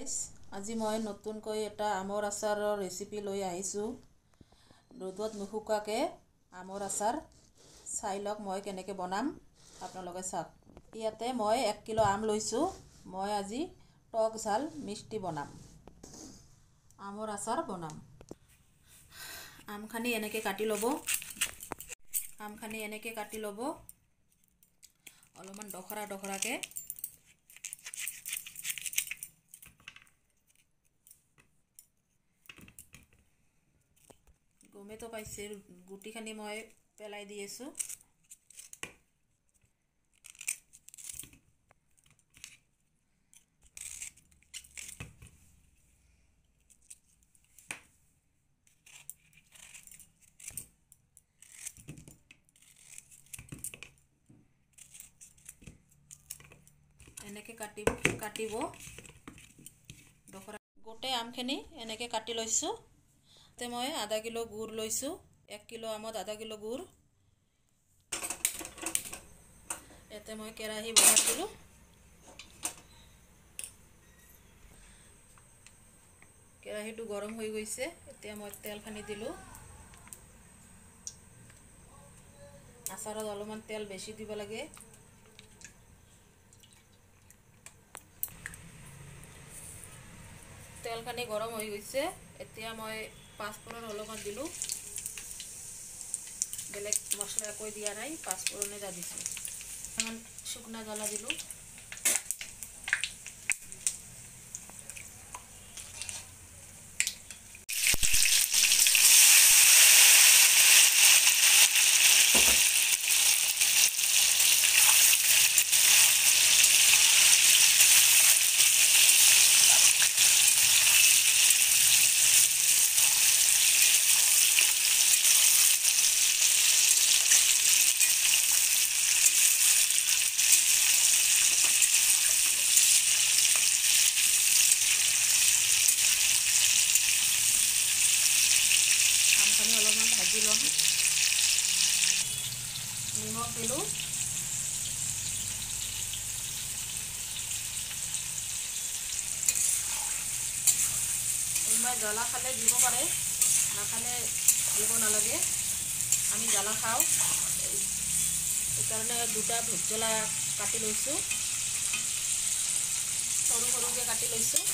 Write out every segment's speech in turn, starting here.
আজি মই নতুনকৈ এটা আমৰ আচাৰৰ ৰেচিপি লৈ আহিছোঁ। ৰ'দত নুশুকাকৈ আমৰ আচাৰ চাই লওক মই কেনেকৈ বনাম, আপোনালোকে চাওক। ইয়াতে মই 1 কিলো আম লৈছোঁ। মই আজি টক ঝাল মিষ্টি বনাম, আমৰ আচাৰ বনাম। আমখিনি এনেকৈ কাটি ল'ব, অলপমান ডখৰাকৈ। গমেতো পাইছে গুটিখিনি মই পেলাই দি আছোঁ। এনেকৈ কাটিব ডখৰা। গোটেই আমখিনি এনেকৈ কাটি লৈছোঁ। তাতে মই আধা কিলো গুড় লৈছোঁ। 1 কিলো আমত আধা কিলো গুড়। ইয়াতে মই কেৰাহী বহাইছিলোঁ। কেৰাহীটো গৰম হৈ গৈছে। এতিয়া মই তেল সানি দিলোঁ। আচাৰত অলপমান তেল বেছি দিব লাগে। তেলখিনি গৰম হৈ গৈছে। এতিয়া মই 5 ফোৰণ অলপমান দিলোঁ। বেলেগ মছলা একো দিয়া নাই, 5 ফোৰণে দিছোঁ। অলপমান শুকনা জ্বালা দিলোঁ। অলপমান ভাজি ল'ম। নিমখ দিলোঁ। কোনোবাই জ্বলা খালে দিব পাৰে, নাখালে দিব নালাগে। আমি জ্বলা খাওঁ, সেইকাৰণে 2টা ভোট জ্বলা কাটি লৈছোঁ, সৰু সৰুকৈ কাটি লৈছোঁ।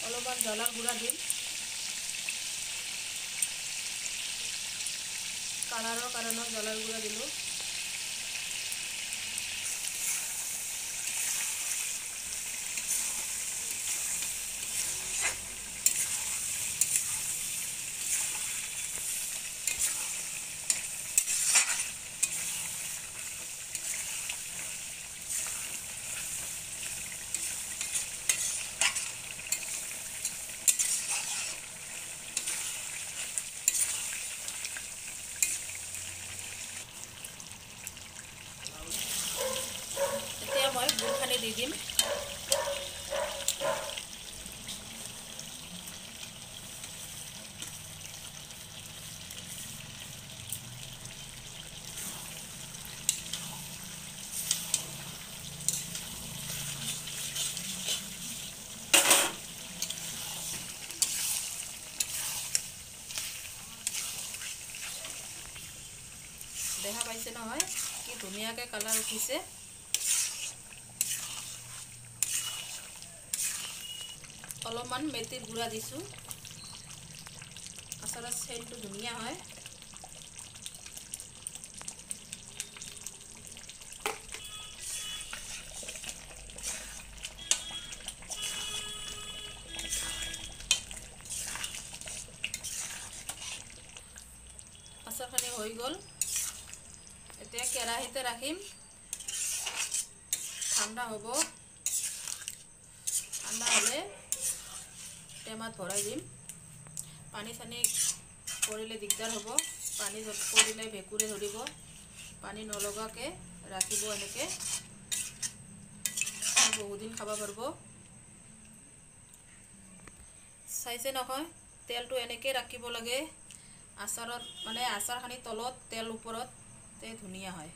অলপমান জ্বলাৰ গুড়া দিম, কালাৰৰ কাৰণে জ্বলাৰ গুড়া দিলোঁ। মই গুড়খিনি দি দিম। দেখা পাইছে নহয় কি ধুনীয়াকৈ কালাৰ উঠিছে। অলপমান মেথিৰ গুড়া দিছোঁ, আচাৰৰ চেণ্টটো ধুনীয়া হয়। আচাৰখিনি হৈ গ'ল। এতিয়া কেৰাহীতে ৰাখিম, ঠাণ্ডা হ'ব। ঠাণ্ডা হ'লে টেমাত ভৰাই দিম। পানী চানী পৰিলে দিগদাৰ হ'ব, পানী পৰিলে ভেঁকুৰে ধৰিব। পানী নলগাকৈ ৰাখিব, এনেকৈ বহুদিন খাব পাৰিব। চাইছে নহয়, তেলটো এনেকৈ ৰাখিব লাগে। আচাৰত মানে আচাৰখিনি তলত, তেল ওপৰত বহুতেই ধুনীয়া হয়।